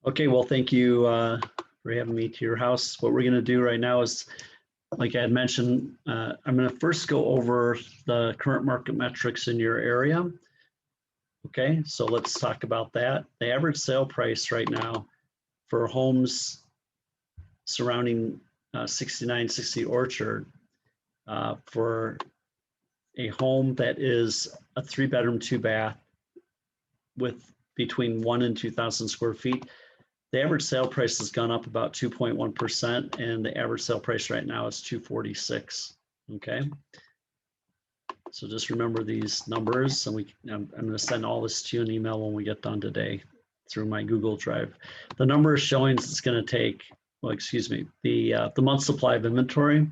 Okay, well, thank you for having me to your house. What we're going to do right now is, like I had mentioned, I'm going to first go over the current market metrics in your area. Okay, so let's talk about that. The average sale price right now for homes surrounding 6960 Orchard for a home that is a 3-bedroom, 2-bath with between 1 and 2,000 square feet. The average sale price has gone up about 2.1%, and the average sale price right now is 246. Okay, so just remember these numbers, and I'm going to send all this to you in email when we get done today through my Google Drive. The number is showing it's going to take, well, excuse me, the month supply of inventory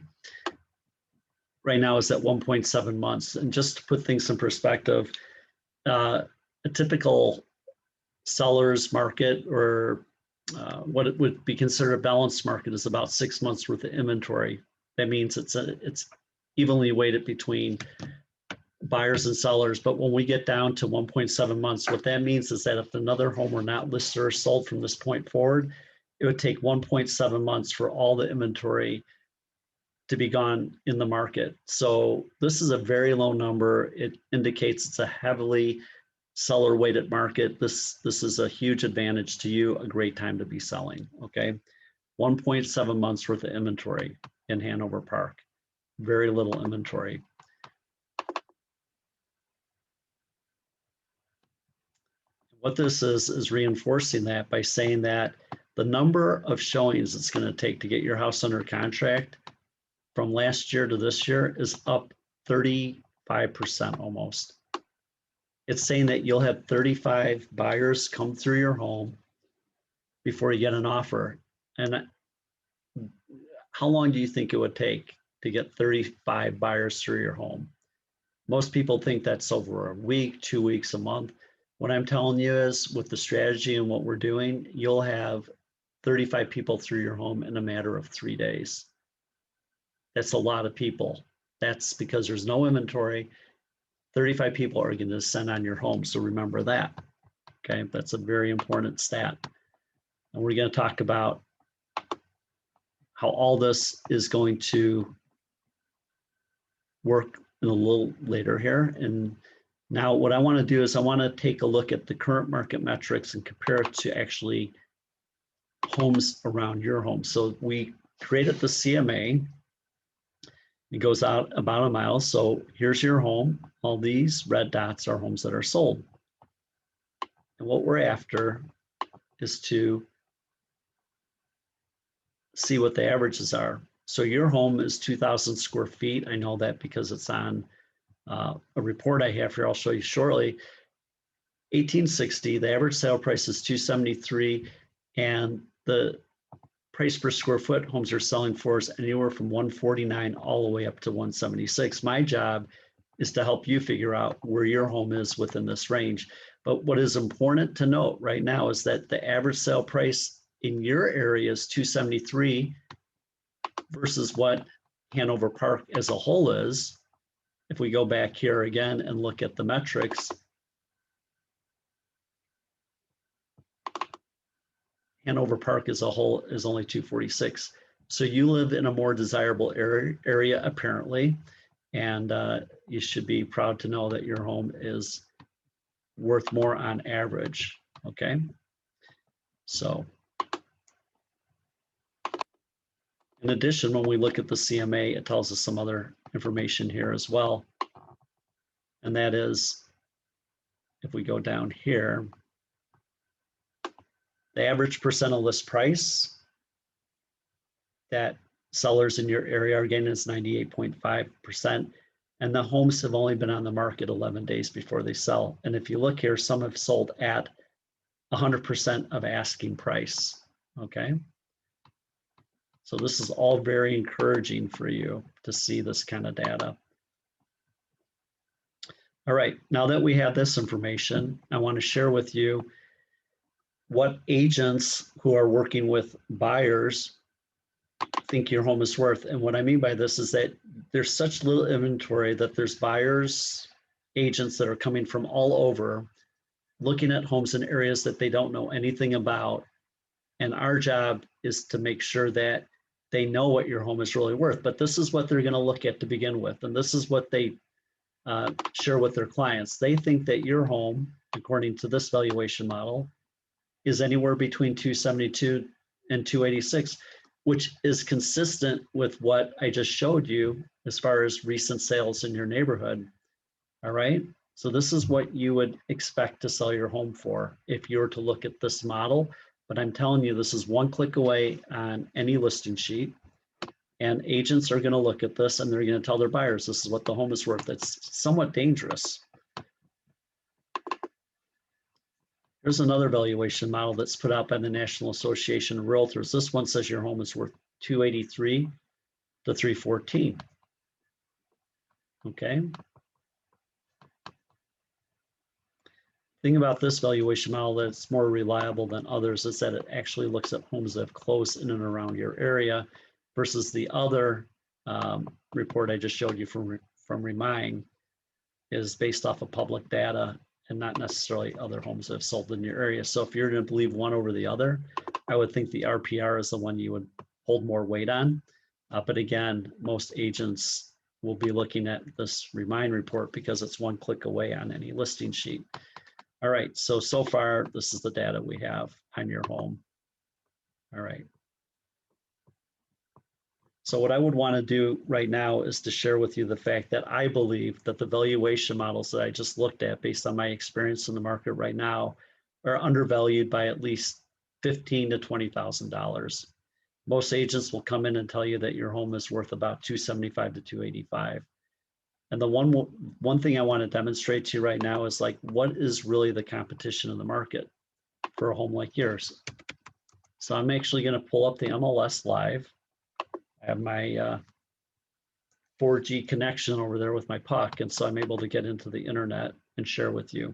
right now is at 1.7 months. And just to put things in perspective, a typical seller's market, or what it would be considered a balanced market, is about 6 months worth of inventory. That means it's evenly weighted between buyers and sellers. But when we get down to 1.7 months, what that means is that if another home were not listed or sold from this point forward, it would take 1.7 months for all the inventory to be gone in the market. So this is a very low number. It indicates it's a heavily seller weighted market. This is a huge advantage to you, a great time to be selling. Okay, 1.7 months worth of inventory in Hanover Park. Very little inventory. What this is reinforcing that by saying that the number of showings it's going to take to get your house under contract from last year to this year is up 35% almost. It's saying that you'll have 35 buyers come through your home before you get an offer. And how long do you think it would take to get 35 buyers through your home? Most people think that's over a week, 2 weeks, a month. What I'm telling you is, with the strategy and what we're doing, you'll have 35 people through your home in a matter of 3 days. That's a lot of people. That's because there's no inventory. 35 people are going to descend on your home. So remember that. Okay, that's a very important stat. And we're going to talk about how all this is going to work in a little later here. And now what I want to do is I want to take a look at the current market metrics and compare it to actually homes around your home. So we created the CMA. It goes out about a mile. So here's your home. All these red dots are homes that are sold. And what we're after is to see what the averages are. So your home is 2,000 square feet. I know that because it's on a report I have here. I'll show you shortly. 1860, the average sale price is 273, and the price per square foot homes are selling for is anywhere from 149 all the way up to 176. My job is to help you figure out where your home is within this range. But what is important to note right now is that the average sale price in your area is 273 versus what Hanover Park as a whole is. If we go back here again and look at the metrics, Hanover Park as a whole is only 246. So you live in a more desirable area apparently, and you should be proud to know that your home is worth more on average. Okay, so in addition, when we look at the CMA, it tells us some other information here as well. And that is, if we go down here, the average percent of list price that sellers in your area are getting is 98.5%. And the homes have only been on the market 11 days before they sell. And if you look here, some have sold at 100% of asking price. Okay. So this is all very encouraging for you to see this kind of data. All right, now that we have this information, I want to share with you what agents who are working with buyers think your home is worth. And what I mean by this is that there's such little inventory that there's buyers, agents that are coming from all over, looking at homes in areas that they don't know anything about, And our job is to make sure that they know what your home is really worth. But this is what they're going to look at to begin with. And this is what they share with their clients. They think that your home, according to this valuation model, is anywhere between 272 and 286, which is consistent with what I just showed you as far as recent sales in your neighborhood. All right. So this is what you would expect to sell your home for if you were to look at this model. But I'm telling you, this is one click away on any listing sheet. And agents are going to look at this and they're going to tell their buyers this is what the home is worth. It's somewhat dangerous. Here's another valuation model that's put out by the National Association of Realtors. This one says your home is worth 283 to 314. Okay. Thing about this valuation model that's more reliable than others is that it actually looks at homes that have closed in and around your area versus the other report I just showed you from Remind is based off of public data and not necessarily other homes that have sold in your area. So if you're going to believe one over the other, I would think the RPR is the one you would hold more weight on. But again, most agents will be looking at this Remind report because it's one click away on any listing sheet. All right, so far, this is the data we have on your home. All right. So what I would want to do right now is to share with you the fact that I believe that the valuation models that I just looked at based on my experience in the market right now are undervalued by at least $15,000 to $20,000. Most agents will come in and tell you that your home is worth about $275,000 to $285,000. And the one thing I want to demonstrate to you right now is like, what is really the competition in the market for a home like yours? So I'm actually going to pull up the MLS Live. I have my 4G connection over there with my puck, and so I'm able to get into the internet and share with you.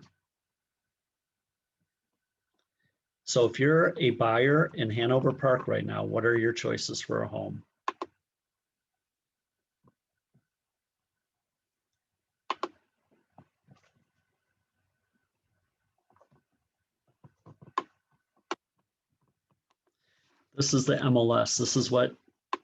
So if you're a buyer in Hanover Park right now, what are your choices for a home? This is the MLS. This is what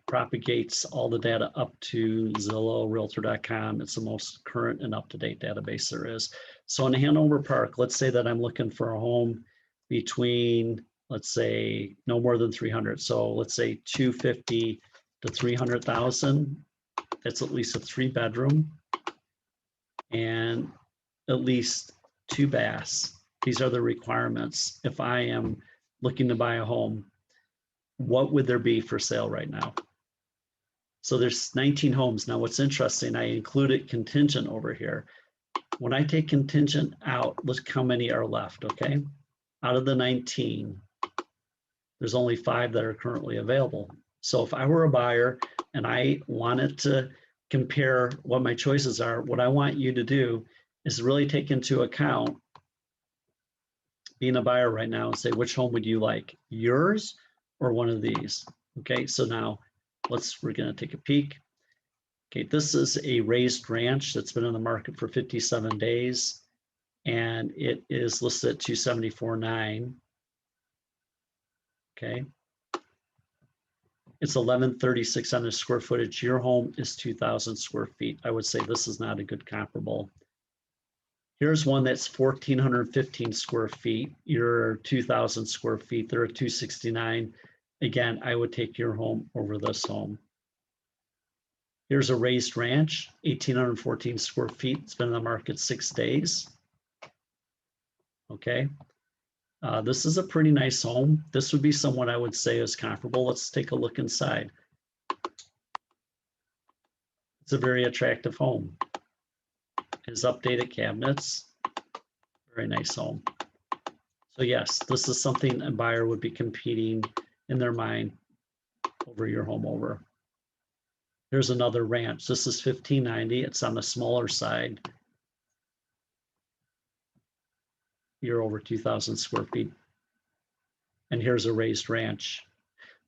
propagates all the data up to Zillow, Realtor.com. It's the most current and up-to-date database there is. So in Hanover Park, let's say that I'm looking for a home between, let's say, no more than 300. So let's say 250 to 300,000. That's at least a 3-bedroom and at least 2 baths. These are the requirements if I am looking to buy a home. What would there be for sale right now? So there's 19 homes. Now what's interesting, I included contingent over here. When I take contingent out, look how many are left, okay? Out of the 19, there's only 5 that are currently available. So if I were a buyer and I wanted to compare what my choices are, what I want you to do is really take into account being a buyer right now and say, which home would you like? Yours or one of these? Okay, so now we're gonna take a peek. Okay, this is a raised ranch that's been in the market for 57 days and it is listed at $274,900. Okay. It's 1136 on the square footage. Your home is 2,000 square feet. I would say this is not a good comparable. Here's one that's 1,415 square feet. You're 2,000 square feet. They're at 269. Again, I would take your home over this home. Here's a raised ranch, 1,814 square feet. It's been in the market 6 days. Okay. This is a pretty nice home. This would be someone I would say is comparable. Let's take a look inside. It's a very attractive home. It has updated cabinets. Very nice home. So yes, this is something a buyer would be competing in their mind over your home over. Here's another ranch. This is 1,590. It's on the smaller side. You're over 2,000 square feet. And here's a raised ranch.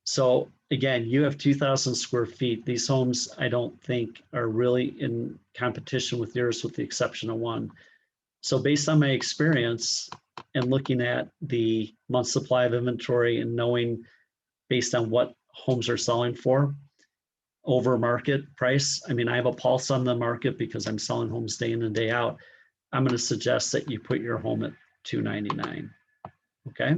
So again, you have 2,000 square feet. These homes, I don't think, are really in competition with yours with the exception of one. So based on my experience and looking at the month supply of inventory and knowing based on what homes are selling for over market price. I mean, I have a pulse on the market because I'm selling homes day in and day out. I'm going to suggest that you put your home at $299. Okay.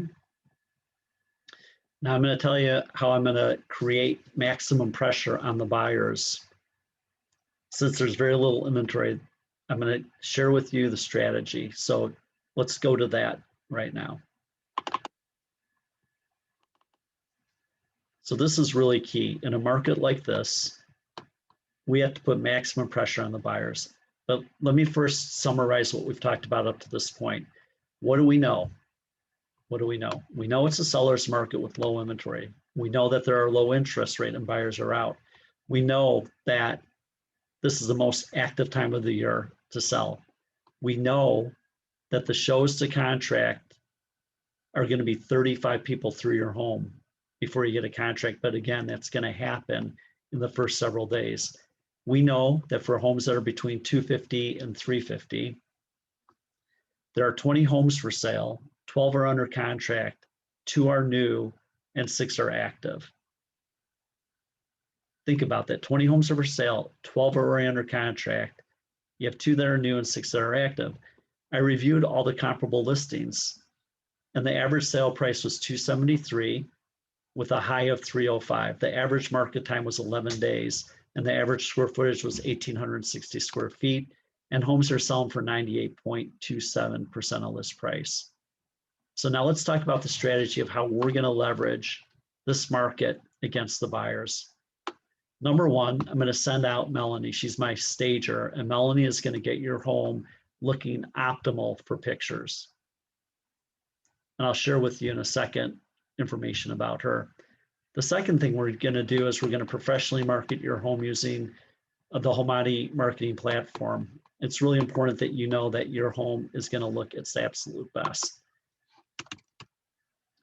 Now I'm going to tell you how I'm going to create maximum pressure on the buyers. Since there's very little inventory, I'm going to share with you the strategy. So let's go to that right now. So this is really key. In a market like this, we have to put maximum pressure on the buyers. But let me first summarize what we've talked about up to this point. What do we know? What do we know? We know it's a seller's market with low inventory. We know that there are low interest rate and buyers are out. We know that this is the most active time of the year to sell. We know that the shows to contract are going to be 35 people through your home before you get a contract. But again, that's going to happen in the first several days. We know that for homes that are between 250 and 350, there are 20 homes for sale, 12 are under contract, 2 are new, and 6 are active. Think about that. 20 homes are for sale, 12 are already under contract. You have 2 that are new and 6 that are active. I reviewed all the comparable listings, and the average sale price was $273 with a high of $305. The average market time was 11 days, and the average square footage was 1,860 square feet, and homes are selling for 98.27% of list price. So now let's talk about the strategy of how we're going to leverage this market against the buyers. Number one, I'm going to send out Melanie. She's my stager, and Melanie is going to get your home looking optimal for pictures. And I'll share with you in a second information about her. The second thing we're going to do is we're going to professionally market your home using the Homani marketing platform. It's really important that you know that your home is going to look its absolute best.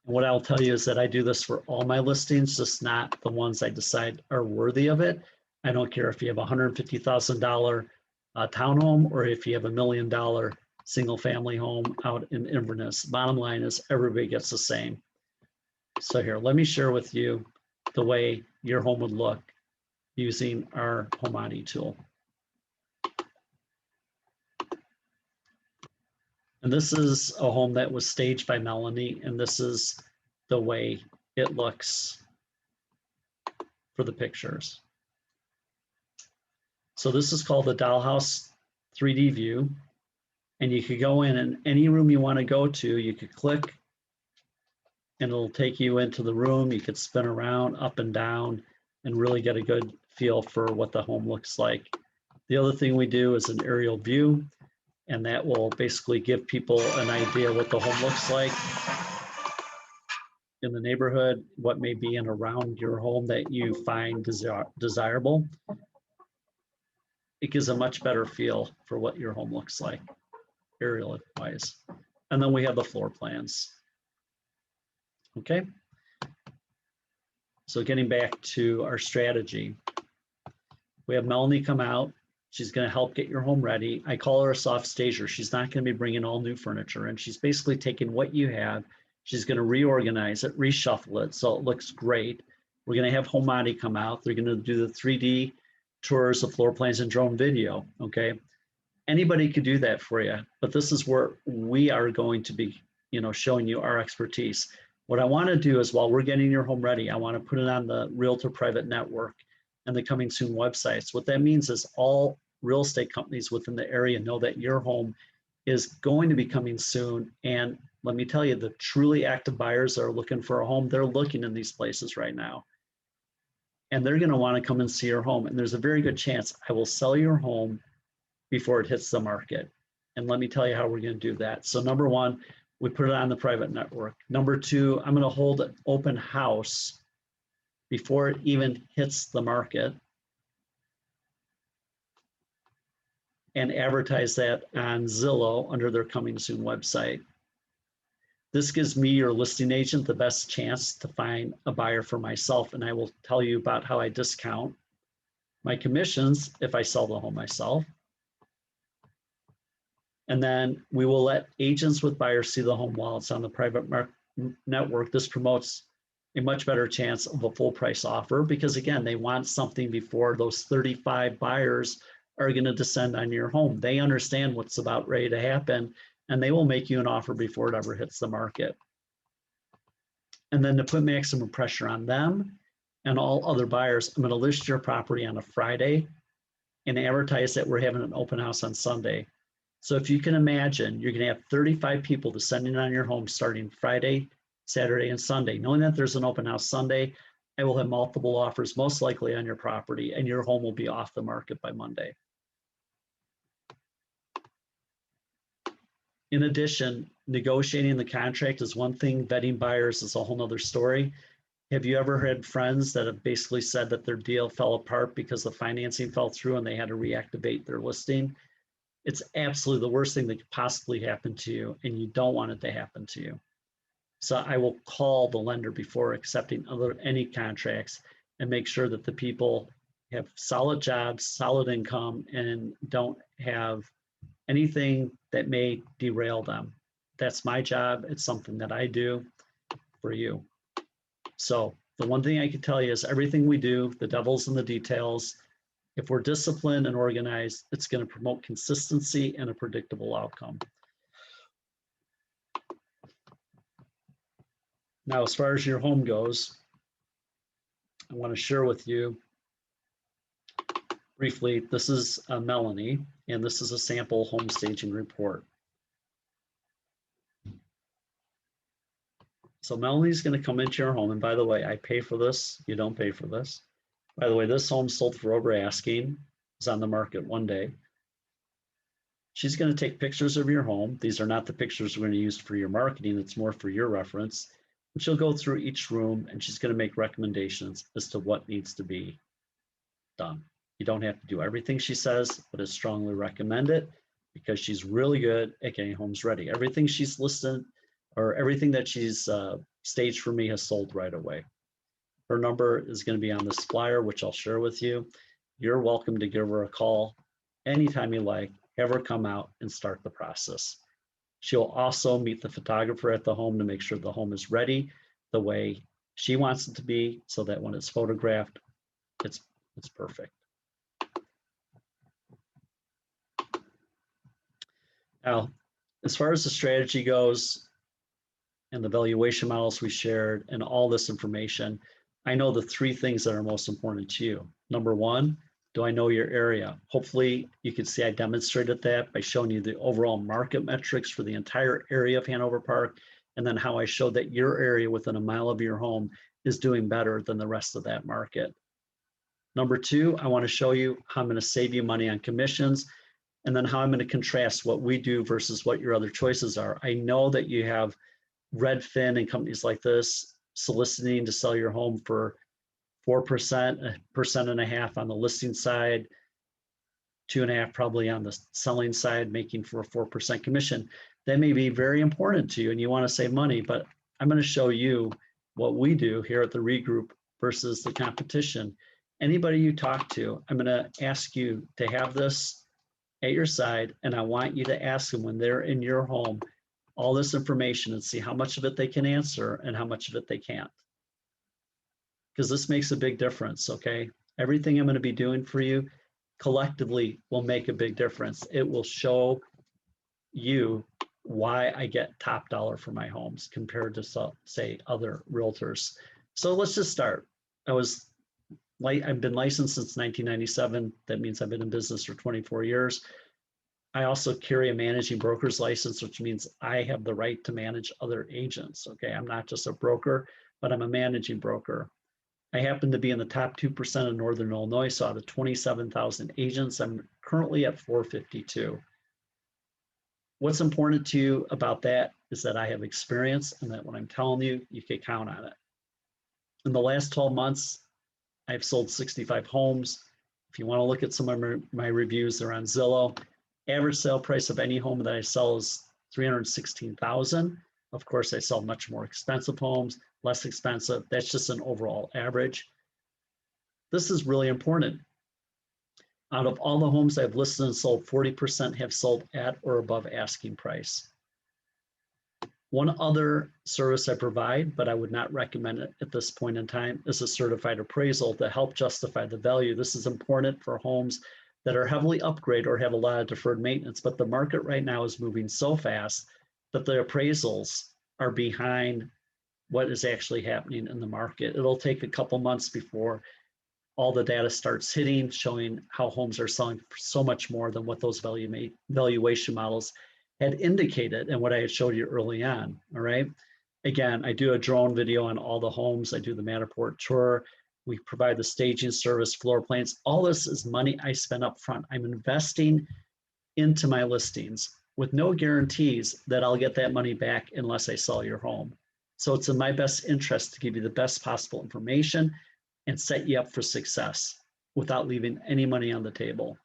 And what I'll tell you is that I do this for all my listings, just not the ones I decide are worthy of it. I don't care if you have a $150,000 townhome or if you have $1 million single family home out in Inverness. Bottom line is everybody gets the same. So here, let me share with you the way your home would look using our Homani tool. And this is a home that was staged by Melanie, and this is the way it looks for the pictures. So this is called the Dollhouse 3D view, and you could go in and any room you want to go to, you could click and it'll take you into the room. You could spin around up and down and really get a good feel for what the home looks like. The other thing we do is an aerial view, and that will basically give people an idea what the home looks like in the neighborhood, what may be in around your home that you find desirable. It gives a much better feel for what your home looks like, aerial wise. And then we have the floor plans. Okay. So getting back to our strategy, we have Melanie come out. She's going to help get your home ready. I call her a soft stager. She's not going to be bringing all new furniture, and she's basically taking what you have. She's going to reorganize it, reshuffle it so it looks great. We're going to have Homani come out. They're going to do the 3D tours of floor plans and drone video. Okay. Anybody could do that for you, but this is where we are going to be, showing you our expertise. What I want to do is while we're getting your home ready, I want to put it on the Realtor Private Network and the Coming Soon websites. What that means is all real estate companies within the area know that your home is going to be coming soon. And let me tell you, the truly active buyers that are looking for a home, they're looking in these places right now. And they're going to want to come and see your home. And there's a very good chance I will sell your home before it hits the market. And let me tell you how we're going to do that. So number one, we put it on the private network. Number two, I'm going to hold an open house before it even hits the market and advertise that on Zillow under their Coming Soon website. This gives me, your listing agent, the best chance to find a buyer for myself, and I will tell you about how I discount my commissions if I sell the home myself. And then we will let agents with buyers see the home while it's on the private network. This promotes a much better chance of a full price offer because again, they want something before those 35 buyers are going to descend on your home. They understand what's about ready to happen and they will make you an offer before it ever hits the market. And then to put maximum pressure on them and all other buyers, I'm going to list your property on a Friday and advertise that we're having an open house on Sunday. So if you can imagine, you're going to have 35 people descending on your home starting Friday, Saturday, and Sunday. Knowing that there's an open house Sunday, I will have multiple offers most likely on your property and your home will be off the market by Monday. In addition, negotiating the contract is one thing, vetting buyers is a whole nother story. Have you ever had friends that have basically said that their deal fell apart because the financing fell through and they had to reactivate their listing? It's absolutely the worst thing that could possibly happen to you, and you don't want it to happen to you. So I will call the lender before accepting any contracts and make sure that the people have solid jobs, solid income, and don't have anything that may derail them. That's my job. It's something that I do for you. So the one thing I can tell you is everything we do, the devil's in the details. If we're disciplined and organized, it's going to promote consistency and a predictable outcome. Now, as far as your home goes, I want to share with you briefly, this is Melanie, and this is a sample home staging report. So Melanie's going to come into your home, and by the way, I pay for this. You don't pay for this. By the way, this home sold for over asking. It's on the market one day. She's going to take pictures of your home. These are not the pictures we're going to use for your marketing. It's more for your reference. And she'll go through each room and she's going to make recommendations as to what needs to be done. You don't have to do everything she says, but I strongly recommend it because she's really good at getting homes ready. Everything she's listed or everything that she's staged for me has sold right away. Her number is going to be on this flyer, which I'll share with you. You're welcome to give her a call anytime you like. Have her come out and start the process. She'll also meet the photographer at the home to make sure the home is ready the way she wants it to be so that when it's photographed, it's perfect. Now, as far as the strategy goes and the valuation models we shared and all this information, I know the three things that are most important to you. Number one, do I know your area? Hopefully you can see I demonstrated that by showing you the overall market metrics for the entire area of Hanover Park, and then how I showed that your area within a mile of your home is doing better than the rest of that market. Number two, I want to show you how I'm going to save you money on commissions, and then how I'm going to contrast what we do versus what your other choices are. I know that you have Redfin and companies like this soliciting to sell your home for 4%, 1.5% on the listing side, 2.5% probably on the selling side, making for a 4% commission. That may be very important to you and you want to save money, but I'm going to show you what we do here at the Regroup versus the competition. Anybody you talk to, I'm going to ask you to have this at your side, and I want you to ask them when they're in your home all this information and see how much of it they can answer and how much of it they can't. Because this makes a big difference, okay? Everything I'm going to be doing for you collectively will make a big difference. It will show you why I get top dollar for my homes compared to, say, other realtors. So let's just start. I've been licensed since 1997. That means I've been in business for 24 years. I also carry a managing broker's license, which means I have the right to manage other agents, okay? I'm not just a broker, but I'm a managing broker. I happen to be in the top 2% of Northern Illinois, so out of 27,000 agents, I'm currently at 452. What's important to you about that is that I have experience and that when I'm telling you, you can count on it. In the last 12 months, I've sold 65 homes. If you want to look at some of my reviews, they're on Zillow. Average sale price of any home that I sell is $316,000. Of course, I sell much more expensive homes, less expensive. That's just an overall average. This is really important. Out of all the homes I've listed and sold, 40% have sold at or above asking price. One other service I provide, but I would not recommend it at this point in time, is a certified appraisal to help justify the value. This is important for homes that are heavily upgraded or have a lot of deferred maintenance, but the market right now is moving so fast that the appraisals are behind what is actually happening in the market. It'll take a couple months before all the data starts hitting, showing how homes are selling for so much more than what those valuation models had indicated and what I had showed you early on, all right? Again, I do a drone video on all the homes. I do the Matterport tour. We provide the staging service, floor plans. All this is money I spend up front. I'm investing into my listings with no guarantees that I'll get that money back unless I sell your home. So it's in my best interest to give you the best possible information and set you up for success without leaving any money on the table.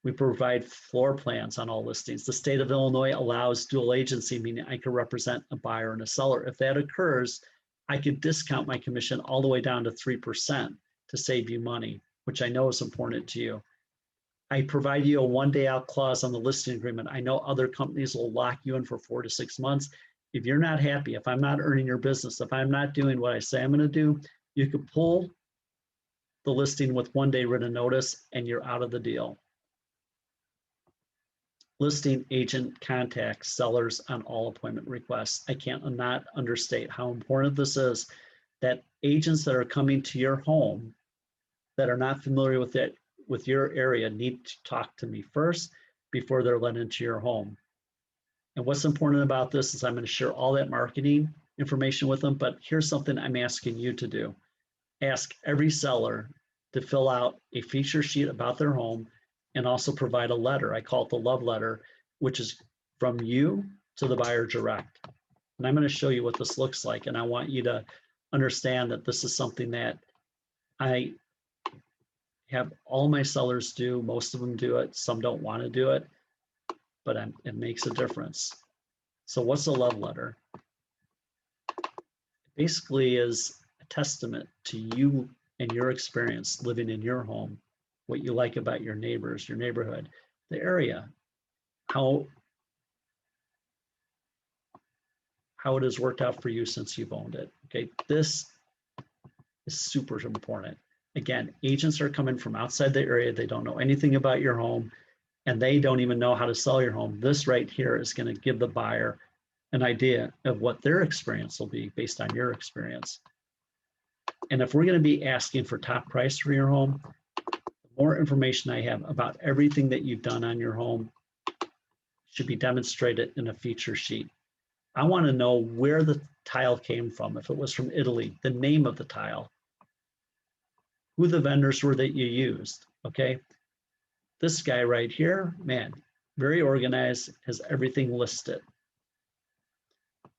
We provide floor plans on all listings. The state of Illinois allows dual agency, meaning I can represent a buyer and a seller. If that occurs, I could discount my commission all the way down to 3% to save you money, which I know is important to you. I provide you a 1-day out clause on the listing agreement. I know other companies will lock you in for 4 to 6 months. If you're not happy, if I'm not earning your business, if I'm not doing what I say I'm going to do, you could pull the listing with 1-day written notice and you're out of the deal. Listing agent contacts sellers on all appointment requests. I can't not understate how important this is, that agents that are coming to your home that are not familiar with it, with your area, need to talk to me first before they're let into your home. And what's important about this is I'm going to share all that marketing information with them, but here's something I'm asking you to do. Ask every seller to fill out a feature sheet about their home and also provide a letter. I call it the love letter, which is from you to the buyer direct. And I'm going to show you what this looks like. And I want you to understand that this is something that I have all my sellers do. Most of them do it. Some don't want to do it, but it makes a difference. So what's a love letter? It basically is a testament to you and your experience living in your home, what you like about your neighbors, your neighborhood, the area, how it has worked out for you since you've owned it. Okay, this is super important. Again, agents are coming from outside the area. They don't know anything about your home and they don't even know how to sell your home. This right here is going to give the buyer an idea of what their experience will be based on your experience. And if we're going to be asking for top price for your home, the more information I have about everything that you've done on your home should be demonstrated in a feature sheet. I want to know where the tile came from. If it was from Italy, the name of the tile, who the vendors were that you used, okay? This guy right here, man, very organized, has everything listed.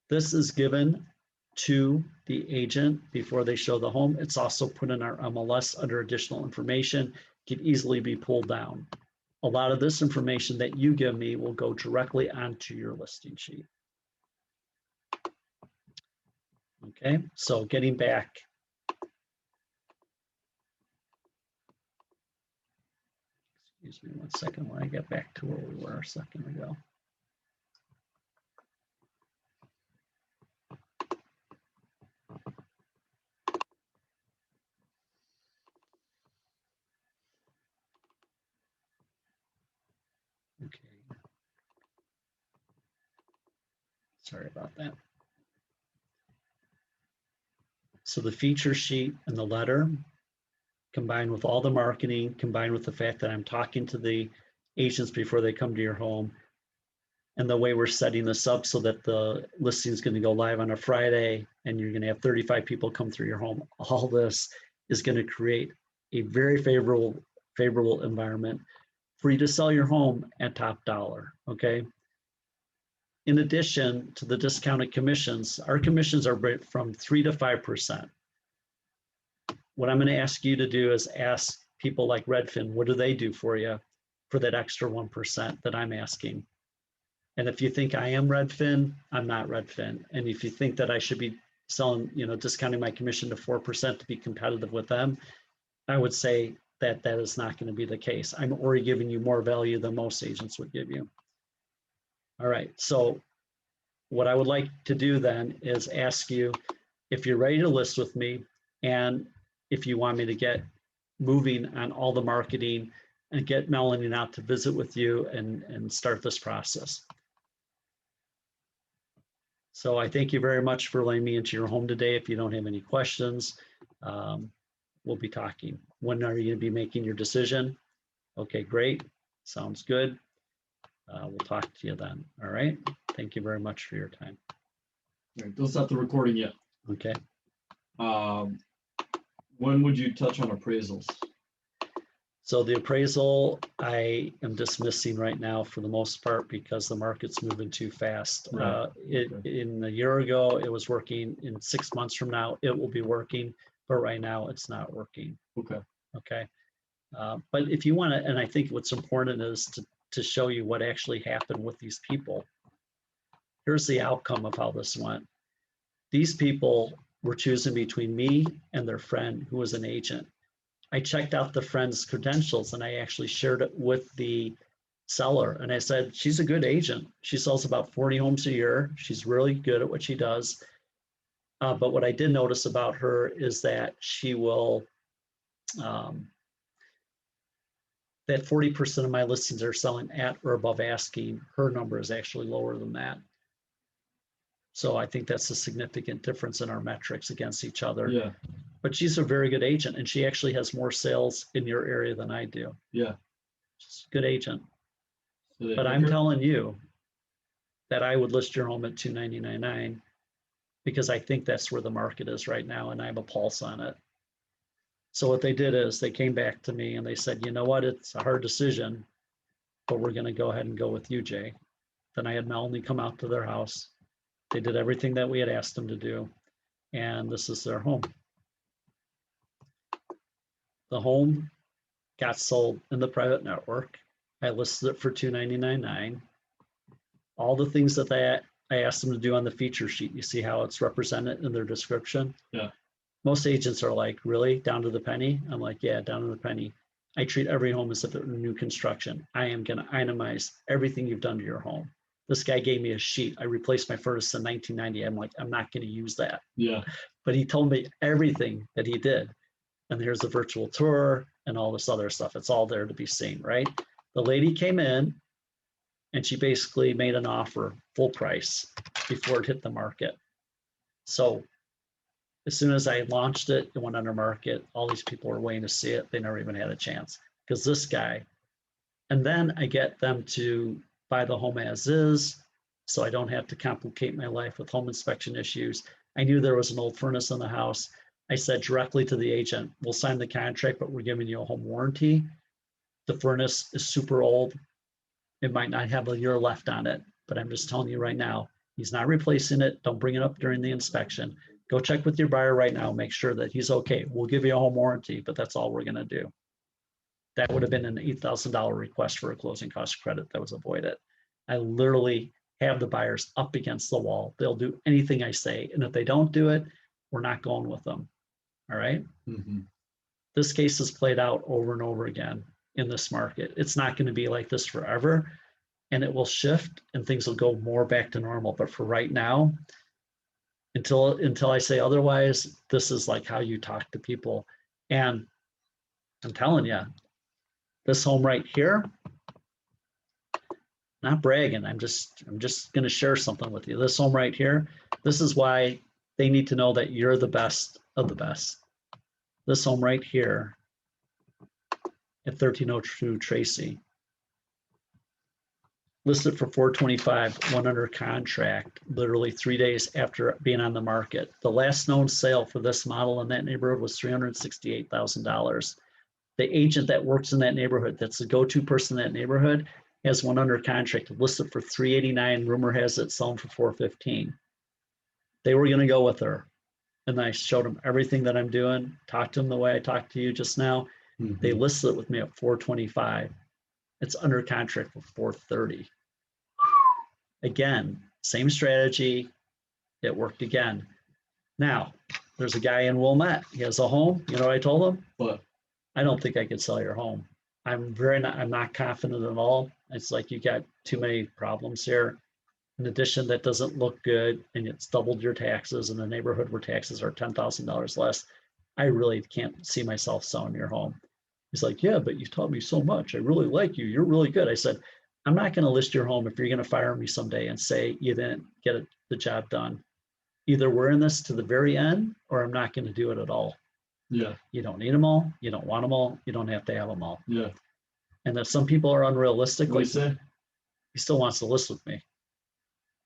This is given to the agent before they show the home. It's also put in our MLS under additional information, can easily be pulled down. A lot of this information that you give me will go directly onto your listing sheet. Okay, so getting back. Excuse me one second when I get back to where we were a second ago. Okay. Sorry about that. So the feature sheet and the letter, combined with all the marketing, combined with the fact that I'm talking to the agents before they come to your home, and the way we're setting this up so that the listing is going to go live on a Friday and you're going to have 35 people come through your home, all this is going to create a very favorable environment for you to sell your home at top dollar, okay? In addition to the discounted commissions, our commissions are from 3 to 5%. What I'm going to ask you to do is ask people like Redfin, what do they do for you for that extra 1% that I'm asking? And if you think I am Redfin, I'm not Redfin. And if you think that I should be selling, discounting my commission to 4% to be competitive with them, I would say that is not going to be the case. I'm already giving you more value than most agents would give you. All right, so what I would like to do then is ask you if you're ready to list with me, and if you want me to get moving on all the marketing and get Melanie out to visit with you and start this process. So I thank you very much for letting me into your home today. If you don't have any questions, we'll be talking. When are you going to be making your decision? Okay, great. Sounds good. We'll talk to you then. All right. Thank you very much for your time. All right, don't stop the recording yet. Okay. When would you touch on appraisals? So the appraisal, I am dismissing right now for the most part because the market's moving too fast. Right. In a year ago, it was working. In 6 months from now, it will be working. But right now, it's not working. Okay. Okay. But if you want to, and I think what's important is to show you what actually happened with these people. Here's the outcome of how this went. These people were choosing between me and their friend who was an agent. I checked out the friend's credentials and I actually shared it with the seller. And I said, she's a good agent. She sells about 40 homes a year. She's really good at what she does. But what I did notice about her is that she will, that 40% of my listings are selling at or above asking. Her number is actually lower than that. So I think that's a significant difference in our metrics against each other. Yeah. But she's a very good agent, and she actually has more sales in your area than I do. Yeah. She's a good agent. So But I'm telling you that I would list your home at $299.9 because I think that's where the market is right now, and I have a pulse on it. So what they did is they came back to me and they said, you know what, it's a hard decision, but we're going to go ahead and go with you, Jay. Then I had Melanie come out to their house. They did everything that we had asked them to do, and this is their home. The home got sold in the private network. I listed it for $299.9. All the things that I asked them to do on the feature sheet, you see how it's represented in their description? Yeah. Most agents are like, really? Down to the penny? I'm like, yeah, down to the penny. I treat every home as if it were new construction. I am going to itemize everything you've done to your home. This guy gave me a sheet. I replaced my furnace in 1990. I'm like, I'm not going to use that. Yeah. But he told me everything that he did. And here's the virtual tour and all this other stuff. It's all there to be seen, right? The lady came in and she basically made an offer full price before it hit the market. So as soon as I launched it, it went under market. All these people were waiting to see it. They never even had a chance because this guy, and then I get them to buy the home as is, so I don't have to complicate my life with home inspection issues. I knew there was an old furnace in the house. I said directly to the agent, we'll sign the contract, but we're giving you a home warranty. The furnace is super old. It might not have a year left on it, but I'm just telling you right now, he's not replacing it. Don't bring it up during the inspection. Go check with your buyer right now, make sure that he's okay. We'll give you a home warranty, but that's all we're gonna do. That would have been an $8,000 request for a closing cost credit that was avoided. I literally have the buyers up against the wall. They'll do anything I say. And if they don't do it, we're not going with them. All right. Mm-hmm. This case has played out over and over again in this market. It's not going to be like this forever, and it will shift and things will go more back to normal. But for right now, until I say otherwise, this is like how you talk to people. And I'm telling you, this home right here, not bragging, I'm just going to share something with you. This home right here, this is why they need to know that you're the best of the best. This home right here at 1302 Tracy, listed for $425, went under contract literally 3 days after being on the market. The last known sale for this model in that neighborhood was $368,000. The agent that works in that neighborhood, that's the go-to person in that neighborhood, has one under contract listed for $389. Rumor has it selling for $415. They were going to go with her. And I showed them everything that I'm doing, talked to them the way I talked to you just now. Mm-hmm. They listed it with me at $425. It's under contract for $430. Again, same strategy. It worked again. Now, there's a guy in Wilmette. He has a home. You know what I told him? What? I don't think I could sell your home. I'm not confident at all. It's like you got too many problems here. In addition, that doesn't look good, and it's doubled your taxes in a neighborhood where taxes are $10,000 less. I really can't see myself selling your home. He's like, yeah, but you've taught me so much. I really like you. You're really good. I said, I'm not going to list your home if you're going to fire me someday and say you didn't get the job done. Either we're in this to the very end, or I'm not going to do it at all. Yeah. You don't need them all. You don't want them all. You don't have to have them all. Yeah. And if some people are unrealistic, What do you say? he still wants to list with me.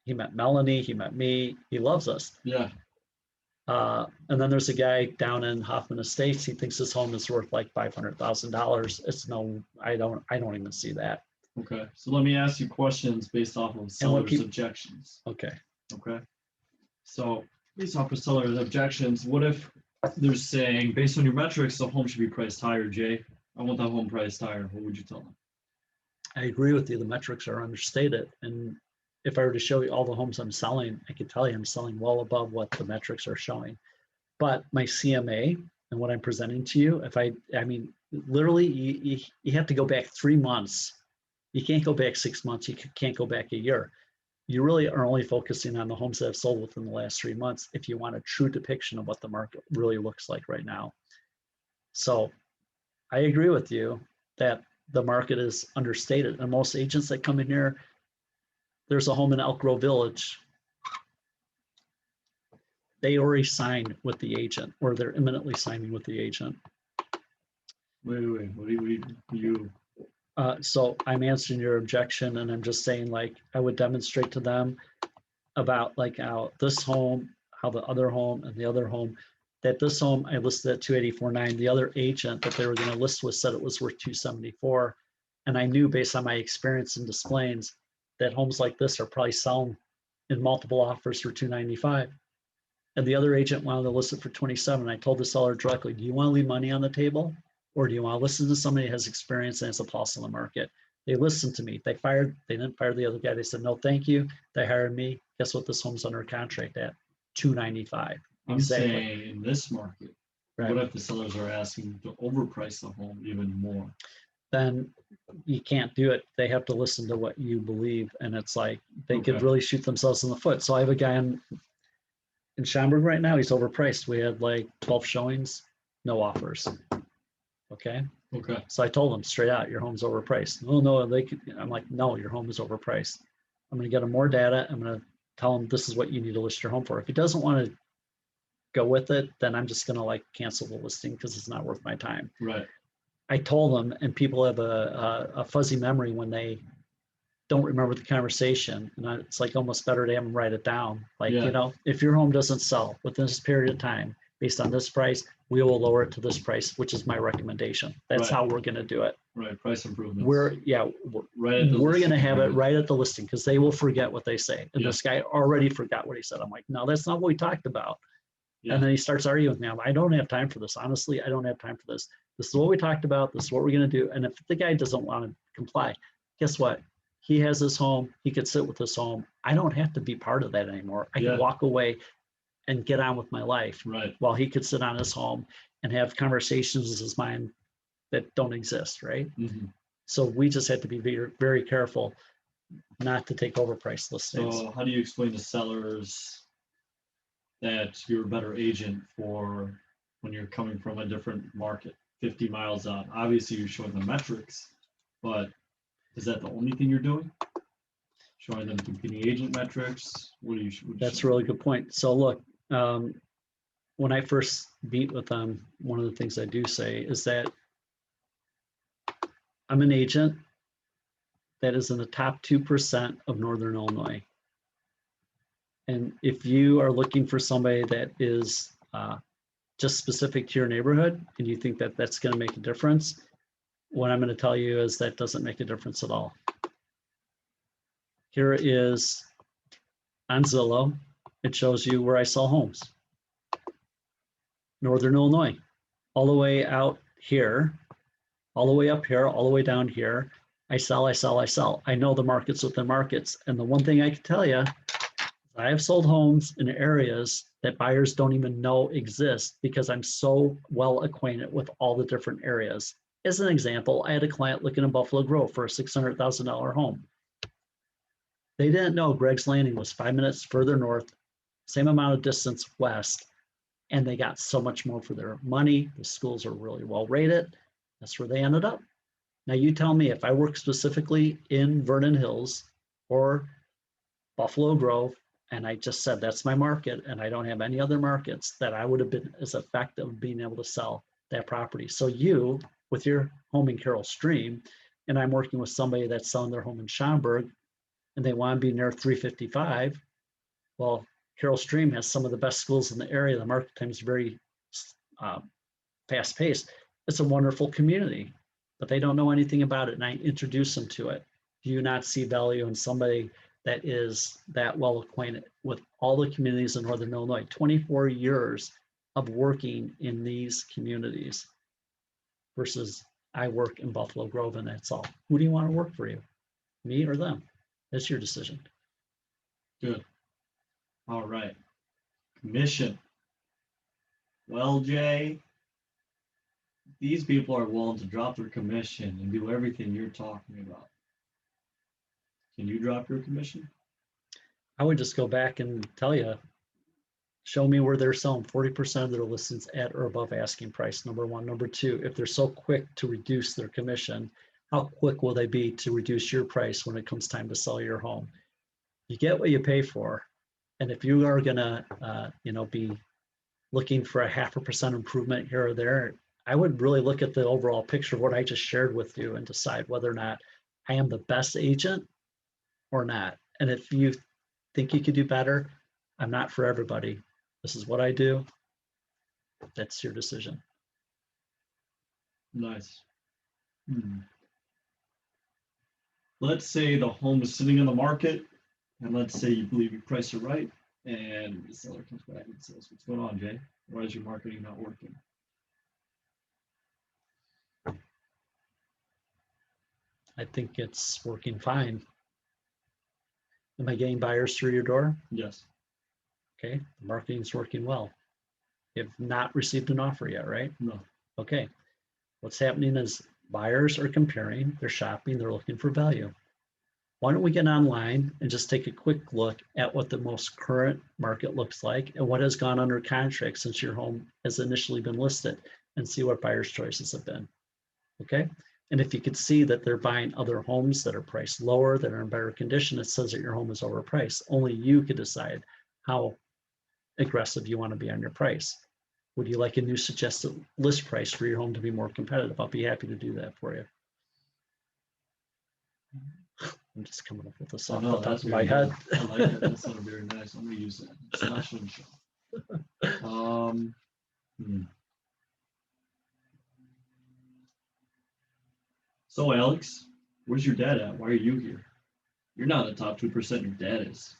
He met Melanie. He met me. He loves us. Yeah. And then there's a guy down in Hoffman Estates. He thinks his home is worth like $500,000. It's no, I don't even see that. Okay. So let me ask you questions based off of sellers' objections. Okay. Okay. So based off of sellers' objections, what if they're saying, based on your metrics, the home should be priced higher, Jay? I want that home priced higher. What would you tell them? I agree with you. The metrics are understated. And if I were to show you all the homes I'm selling, I could tell you I'm selling well above what the metrics are showing. But my CMA and what I'm presenting to you, I mean, literally, you have to go back 3 months. You can't go back 6 months. You can't go back a year. You really are only focusing on the homes that have sold within the last 3 months if you want a true depiction of what the market really looks like right now. So I agree with you that the market is understated. And most agents that come in here, there's a home in Elk Grove Village. They already signed with the agent, or they're imminently signing with the agent. Wait. What do you? So I'm answering your objection, and I'm just saying, like, I would demonstrate to them about like how this home, how the other home, and the other home, that this home I listed at 284.9. The other agent that they were going to list with said it was worth 274, and I knew based on my experience in displays that homes like this are probably selling in multiple offers for 295. And the other agent wanted to list it for 27. I told the seller directly, do you want to leave money on the table, or do you want to listen to somebody who has experience and has a pulse on the market? They listened to me. They didn't fire the other guy. They said, no, thank you. They hired me. Guess what? This home's under contract at 295. I'm Exactly. saying in this market, Right. What if the sellers are asking to overprice the home even more? Then you can't do it. They have to listen to what you believe. And it's like, they could really shoot themselves in the foot. So I have a guy in Schaumburg right now. He's overpriced. We had like 12 showings, no offers. Okay. Okay. So I told him straight out, your home's overpriced. Oh no, they could. I'm like, no, your home is overpriced. I'm going to get him more data. I'm going to tell him this is what you need to list your home for. If he doesn't want to go with it, then I'm just going to like cancel the listing because it's not worth my time. Right. I told them, and people have a fuzzy memory when they don't remember the conversation. And it's like almost better to have them write it down. Like, Yeah. you know, if your home doesn't sell within this period of time, based on this price, we will lower it to this price, which is my recommendation. That's Right. how we're going to do it. Right. Price improvements. We're right. we're going to have it right at the listing because they will forget what they say. And Yeah. this guy already forgot what he said. I'm like, no, that's not what we talked about. Yeah. And then he starts arguing with me. I don't have time for this. Honestly, I don't have time for this. This is what we talked about. This is what we're going to do. And if the guy doesn't want to comply, guess what? He has his home. He could sit with his home. I don't have to be part of that anymore. I Yeah. can walk away and get on with my life Right. while he could sit on his home and have conversations in his mind that don't exist, right? Mm-hmm. So we just had to be very, very careful not to take overpriced listings. So how do you explain to sellers that you're a better agent for when you're coming from a different market, 50 miles out? Obviously, you're showing the metrics, but is that the only thing you're doing? Showing them competing agent metrics? What do you? That's a really good point. So look, when I first meet with them, one of the things I do say is that I'm an agent that is in the top 2% of Northern Illinois. And if you are looking for somebody that is just specific to your neighborhood and you think that that's going to make a difference, what I'm going to tell you is that doesn't make a difference at all. Here is on Zillow. It shows you where I sell homes. Northern Illinois, all the way out here, all the way up here, all the way down here. I sell. I know the markets within markets. And the one thing I can tell you, I have sold homes in areas that buyers don't even know exist because I'm so well acquainted with all the different areas. As an example, I had a client looking in Buffalo Grove for a $600,000 home. They didn't know Greg's Landing was 5 minutes further north, same amount of distance west, and they got so much more for their money. The schools are really well rated. That's where they ended up. Now you tell me, if I work specifically in Vernon Hills or Buffalo Grove, and I just said that's my market and I don't have any other markets, that I would have been as effective being able to sell that property. So you, with your home in Carroll Stream, and I'm working with somebody that's selling their home in Schaumburg and they want to be near 355, well, Carroll Stream has some of the best schools in the area. The market time is very fast paced. It's a wonderful community, but they don't know anything about it. And I introduce them to it. Do you not see value in somebody that is that well acquainted with all the communities in Northern Illinois? 24 years of working in these communities versus I work in Buffalo Grove and that's all. Who do you want to work for you? Me or them? That's your decision. Good. All right. Commission. Well, Jay, these people are willing to drop their commission and do everything you're talking about. Can you drop your commission? I would just go back and tell you, show me where they're selling 40% of their listings at or above asking price, number one. Number two, if they're so quick to reduce their commission, how quick will they be to reduce your price when it comes time to sell your home? You get what you pay for. And if you are gonna be looking for a 0.5% improvement here or there, I would really look at the overall picture of what I just shared with you and decide whether or not I am the best agent or not. And if you think you could do better, I'm not for everybody. This is what I do. That's your decision. Nice. Let's say the home is sitting in the market, and let's say you believe you priced it right, and the seller comes back and says, "What's going on, Jay? Why is your marketing not working?" I think it's working fine. Am I getting buyers through your door? Yes. Okay, the marketing's working well. You have not received an offer yet, right? No. Okay, what's happening is buyers are comparing, they're shopping, they're looking for value. Why don't we get online and just take a quick look at what the most current market looks like and what has gone under contract since your home has initially been listed, and see what buyers' choices have been. Okay, and if you could see that they're buying other homes that are priced lower, that are in better condition, it says that your home is overpriced. Only you could decide how aggressive you want to be on your price. Would you like a new suggested list price for your home to be more competitive? I'll be happy to do that for you. I'm just coming up with this off the top of my head. I like that. That sounded very nice. I'm gonna use that. It's not show. So Alex, where's your dad at? Why are you here? You're not in the top 2%. Your dad is.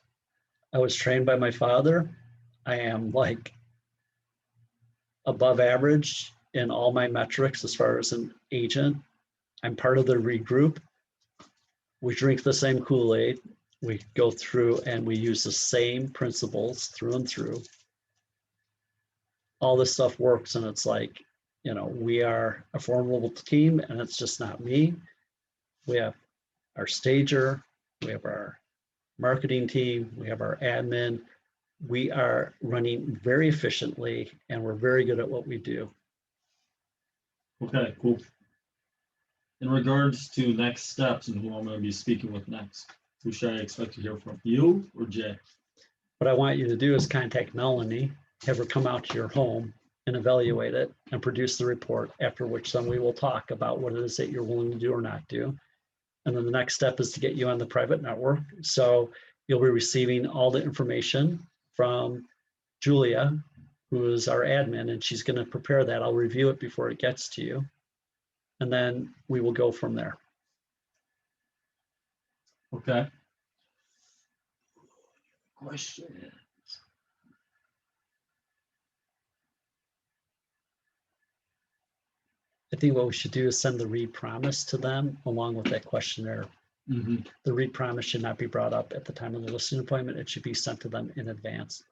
I was trained by my father. I am like above average in all my metrics as far as an agent. I'm part of the regroup. We drink the same Kool-Aid. We go through and we use the same principles through and through. All this stuff works, and it's like, we are a formidable team, and it's just not me. We have our stager, we have our marketing team, we have our admin. We are running very efficiently, and we're very good at what we do. Okay, cool. In regards to next steps and who I'm going to be speaking with next, who should I expect to hear from, you or Jay? What I want you to do is contact Melanie, have her come out to your home and evaluate it and produce the report, after which then we will talk about what it is that you're willing to do or not do. And then the next step is to get you on the private network. So you'll be receiving all the information from Julia, who is our admin, and she's going to prepare that. I'll review it before it gets to you. And then we will go from there. Okay. Question. I think what we should do is send the read promise to them along with that questionnaire Mhm. The read promise should not be brought up at the time of the listing appointment. It should be sent to them in advance.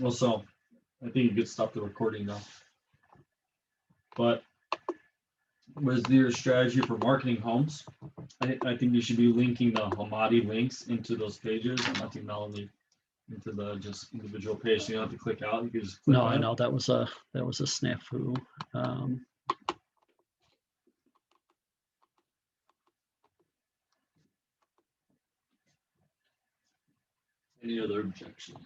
Well, so I think you could stop the recording now. But was your strategy for marketing homes? I think you should be linking the Hamadi links into those pages, and not only into the just individual page. You don't have to click out. You can just click No, on I it. know that was a snafu. Any other objections?